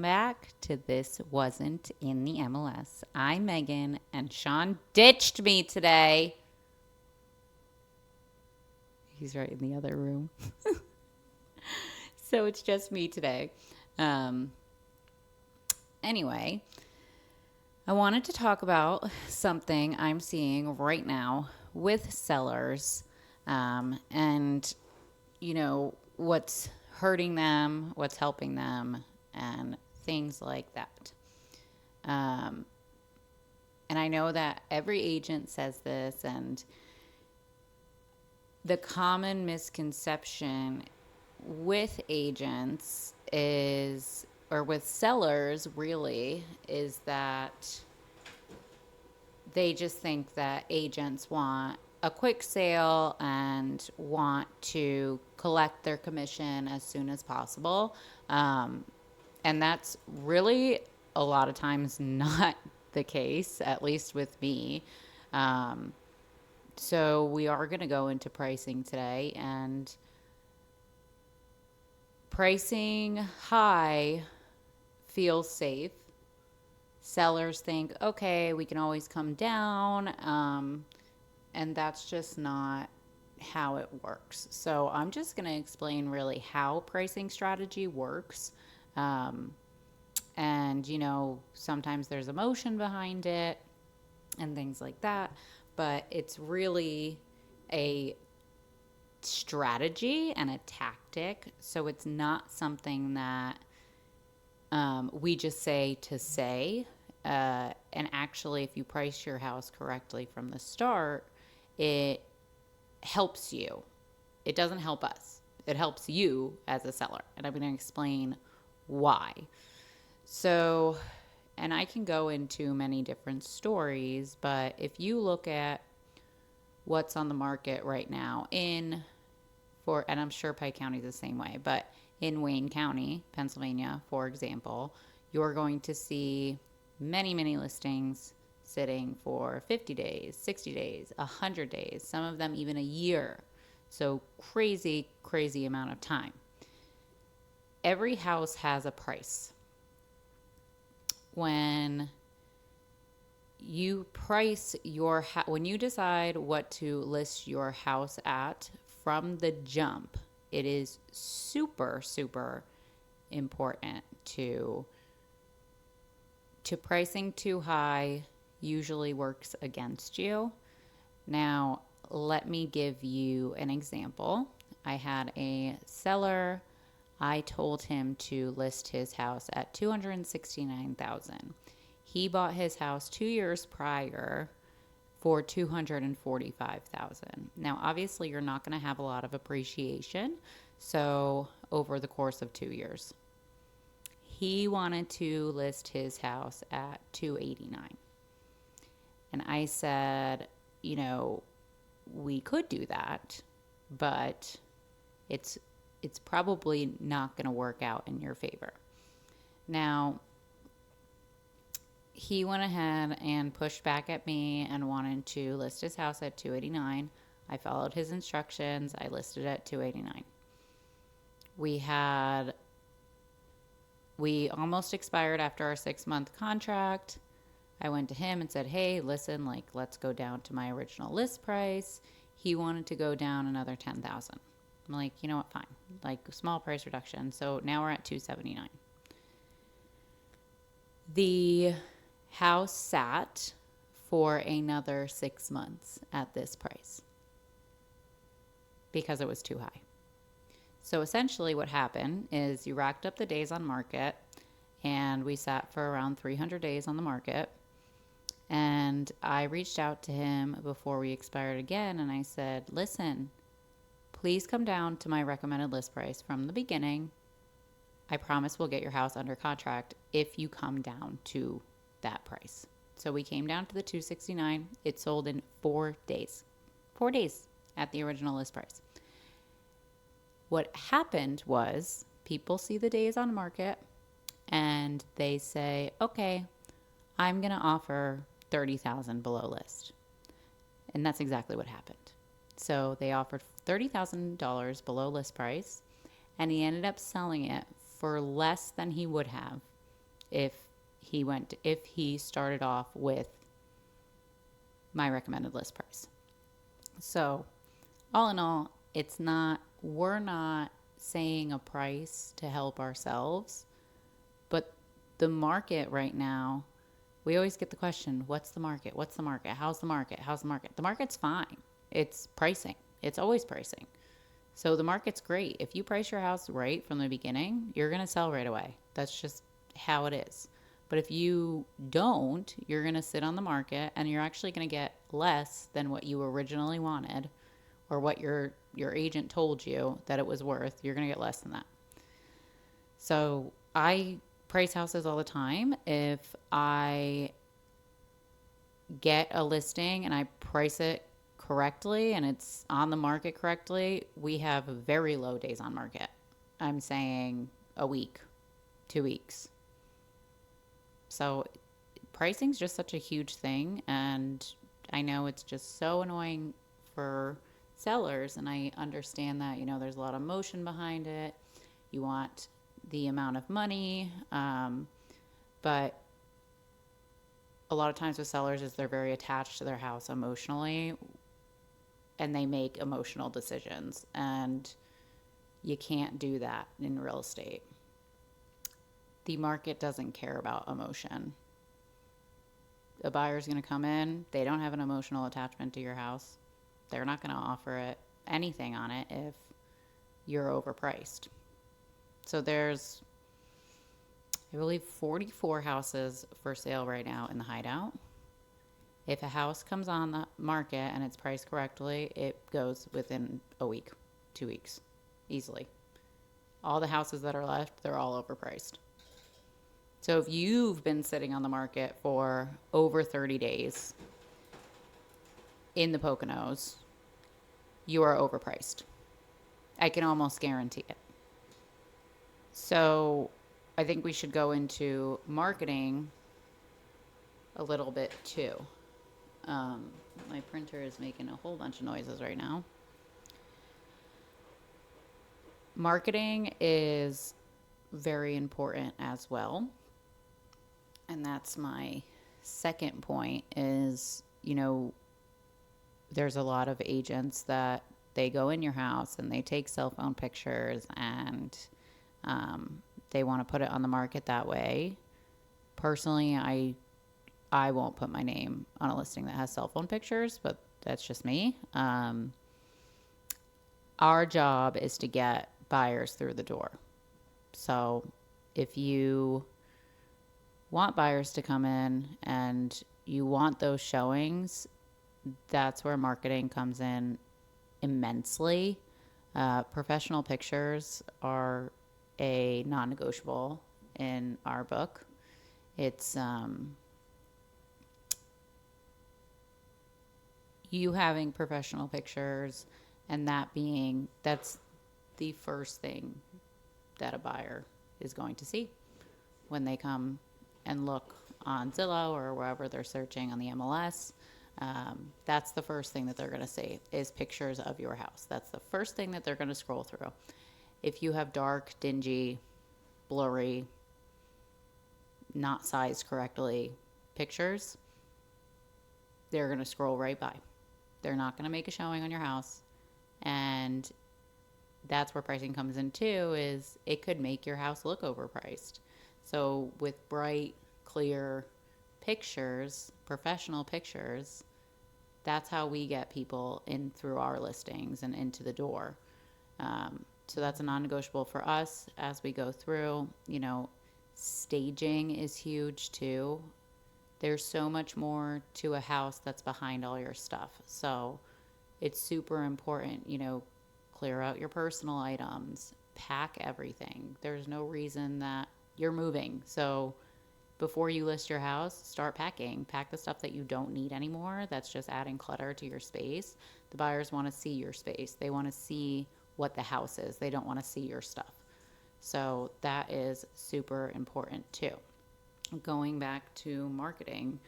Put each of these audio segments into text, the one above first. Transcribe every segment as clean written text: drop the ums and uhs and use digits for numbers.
Back to This Wasn't in the MLS. I'm Megan, and Sean ditched me today. He's right in the other room. So it's just me today. Um, anyway, I wanted to talk about something I'm seeing right now with sellers and, what's hurting them, what's helping them, and things like that. Um, and I know that every agent says this, and the common misconception with agents is, or with sellers really, is that they just think that agents want a quick sale and want to collect their commission as soon as possible. And that's really a lot of times not the case, at least with me. Um, so we are going to go into pricing today, and pricing high feels safe. Sellers think, okay, we can always come down. And that's just not how it works. So I'm just going to explain really how pricing strategy works. Um, and, sometimes there's emotion behind it and things like that. But it's really a strategy and a tactic. So it's not something that we just say to say. And actually, if you price your house correctly from the start, it helps you. It doesn't help us. It helps you as a seller. And I'm going to explain why. So, and I can go into many different stories, but if you look at what's on the market right now and I'm sure Pike County is the same way, but in Wayne County, Pennsylvania, for example, you're going to see many, many listings sitting for 50 days, 60 days, 100 days, some of them even a year. So crazy, crazy amount of time. Every house has a price. When you price your when you decide what to list your house at from the jump, it is super, super important to pricing too high usually works against you. Now, let me give you an example. I had a seller. I told him to list his house at $269,000. He bought his house 2 years prior for $245,000. Now, obviously, you're not going to have a lot of appreciation, so over the course of 2 years. He wanted to list his house at $289,000. And I said, we could do that, but it's probably not going to work out in your favor. Now, he went ahead and pushed back at me and wanted to list his house at $289,000. I followed his instructions. I listed at $289,000. We almost expired after our 6-month contract. I went to him and said, hey, listen, let's go down to my original list price. He wanted to go down another $10,000. I'm like, you know what, fine. Small price reduction. So now we're at $279,000. The house sat for another 6 months at this price because it was too high. So essentially what happened is you racked up the days on market, and we sat for around 300 days on the market. And I reached out to him before we expired again, and I said, listen, please come down to my recommended list price from the beginning. I promise we'll get your house under contract if you come down to that price. So we came down to the $269,000. It sold in 4 days. 4 days at the original list price. What happened was people see the days on market and they say, okay, I'm going to offer $30,000 below list. And that's exactly what happened. So they offered $30,000 below list price, and he ended up selling it for less than he would have if if he started off with my recommended list price. So, all in all, we're not saying a price to help ourselves, but the market right now, we always get the question, what's the market? What's the market? How's the market? How's the market? The market's fine. It's pricing. It's always pricing. So the market's great. If you price your house right from the beginning, you're going to sell right away. That's just how it is. But if you don't, you're going to sit on the market and you're actually going to get less than what you originally wanted or what your agent told you that it was worth. You're going to get less than that. So I price houses all the time. If I get a listing and I price it correctly and it's on the market correctly, we have very low days on market. I'm saying a week, 2 weeks. So pricing's just such a huge thing, and I know it's just so annoying for sellers, and I understand that, there's a lot of emotion behind it. You want the amount of money, but a lot of times with sellers is they're very attached to their house emotionally, and they make emotional decisions, and you can't do that in real estate. The market doesn't care about emotion. A buyer's going to come in, they don't have an emotional attachment to your house. They're not going to offer it anything on it if you're overpriced. So there's, I believe, 44 houses for sale right now in the Hideout. If a house comes on the market and it's priced correctly, it goes within a week, 2 weeks, easily. All the houses that are left, they're all overpriced. So if you've been sitting on the market for over 30 days in the Poconos, you are overpriced. I can almost guarantee it. So I think we should go into marketing a little bit too. My printer is making a whole bunch of noises right now. Marketing is very important as well. And that's my second point is, there's a lot of agents that they go in your house and they take cell phone pictures and they want to put it on the market that way. Personally, I won't put my name on a listing that has cell phone pictures, but that's just me. Our job is to get buyers through the door. So if you want buyers to come in and you want those showings, that's where marketing comes in immensely. Professional pictures are a non-negotiable in our book. It's you having professional pictures, and that's the first thing that a buyer is going to see when they come and look on Zillow or wherever they're searching on the MLS. That's the first thing that they're going to see is pictures of your house. That's the first thing that they're going to scroll through. If you have dark, dingy, blurry, not sized correctly pictures, they're going to scroll right by. They're not going to make a showing on your house. And that's where pricing comes in too, is it could make your house look overpriced. So with bright, clear pictures, professional pictures, that's how we get people in through our listings and into the door. So that's a non-negotiable for us as we go through. Staging is huge too. There's so much more to a house that's behind all your stuff. So it's super important, clear out your personal items, pack everything. There's no reason that you're moving. So before you list your house, start packing. Pack the stuff that you don't need anymore. That's just adding clutter to your space. The buyers want to see your space. They want to see what the house is. They don't want to see your stuff. So that is super important too. Going back to marketing,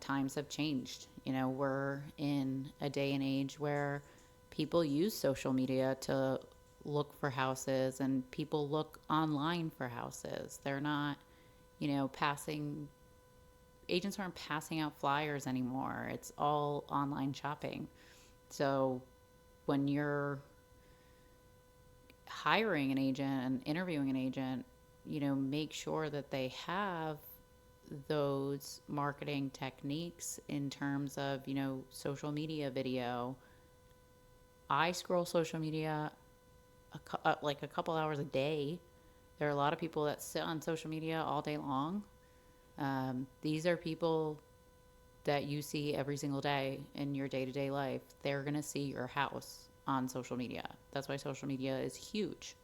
times have changed. We're in a day and age where people use social media to look for houses, and people look online for houses. They're not passing agents aren't passing out flyers anymore. It's all online shopping. So when you're hiring an agent and interviewing an agent, make sure that they have those marketing techniques in terms of, social media video. I scroll social media like a couple hours a day. There are a lot of people that sit on social media all day long. These are people that you see every single day in your day-to-day life. They're going to see your house on social media. That's why social media is huge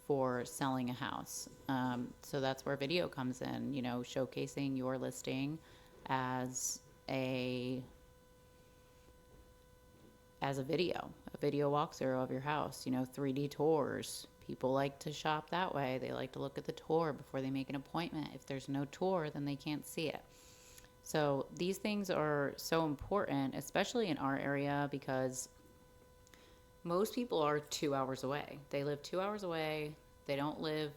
for selling a house. So that's where video comes in, showcasing your listing as a video walkthrough of your house, 3D tours. People like to shop that way. They like to look at the tour before they make an appointment. If there's no tour, then they can't see it. So these things are so important, especially in our area, because most people are 2 hours away. They live 2 hours away. They don't live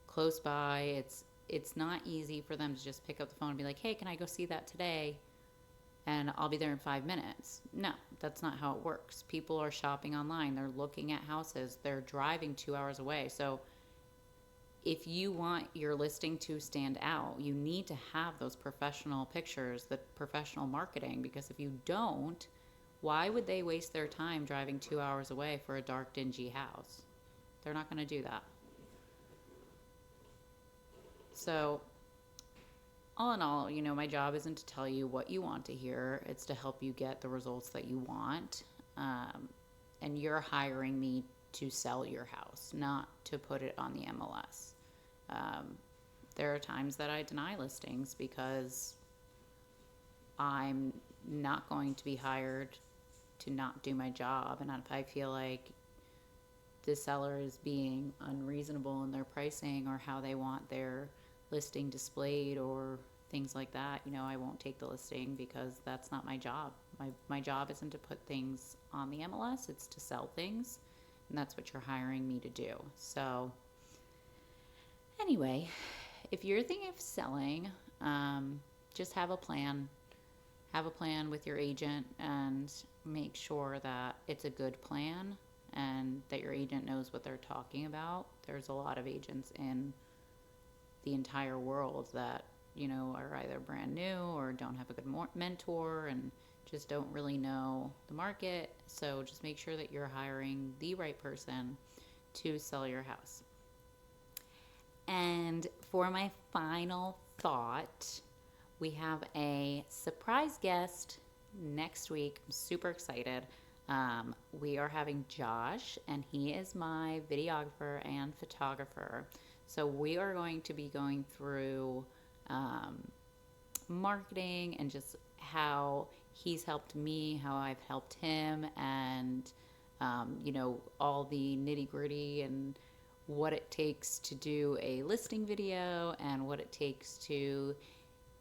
close by. It's not easy for them to just pick up the phone and be like, hey, can I go see that today? And I'll be there in 5 minutes. No, that's not how it works. People are shopping online. They're looking at houses. They're driving 2 hours away. So if you want your listing to stand out, you need to have those professional pictures, the professional marketing, because if you don't, why would they waste their time driving 2 hours away for a dark, dingy house? They're not going to do that. So all in all, my job isn't to tell you what you want to hear. It's to help you get the results that you want. And you're hiring me to sell your house, not to put it on the MLS. There are times that I deny listings because I'm not going to be hired to not do my job. And if I feel like the seller is being unreasonable in their pricing or how they want their listing displayed or things like that, I won't take the listing because that's not my job. My job isn't to put things on the MLS, it's to sell things, and that's what you're hiring me to do. So anyway, if you're thinking of selling, just have a plan. Have a plan with your agent and make sure that it's a good plan and that your agent knows what they're talking about. There's a lot of agents in the entire world that, are either brand new or don't have a good mentor and just don't really know the market. So just make sure that you're hiring the right person to sell your house. And for my final thought, we have a surprise guest next week. I'm super excited. We are having Josh, and he is my videographer and photographer. So we are going to be going through marketing and just how he's helped me, how I've helped him, and all the nitty-gritty and what it takes to do a listing video and what it takes to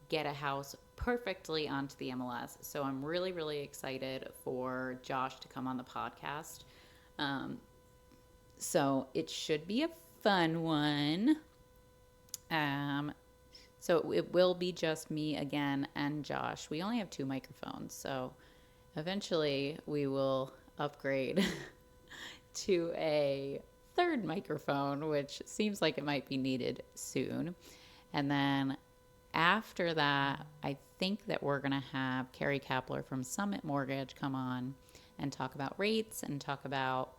get a house perfectly onto the MLS. So I'm really, really excited for Josh to come on the podcast. So it should be a fun one. So it will be just me again and Josh. We only have 2 microphones, so eventually we will upgrade to a 3rd microphone, which seems like it might be needed soon. And then after that, I think that we're going to have Carrie Kapler from Summit Mortgage come on and talk about rates and talk about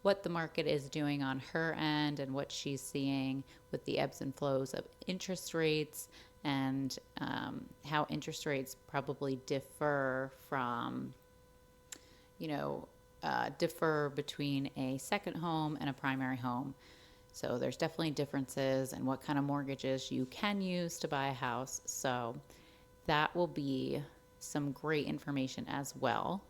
what the market is doing on her end and what she's seeing with the ebbs and flows of interest rates and how interest rates probably differ from, differ between a second home and a primary home. So there's definitely differences in what kind of mortgages you can use to buy a house. So that will be some great information as well.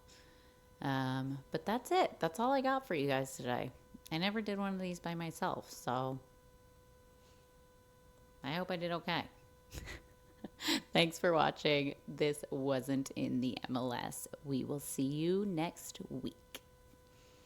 But that's it. That's all I got for you guys today. I never did one of these by myself, so I hope I did okay. Thanks for watching. This wasn't in the MLS. We will see you next week.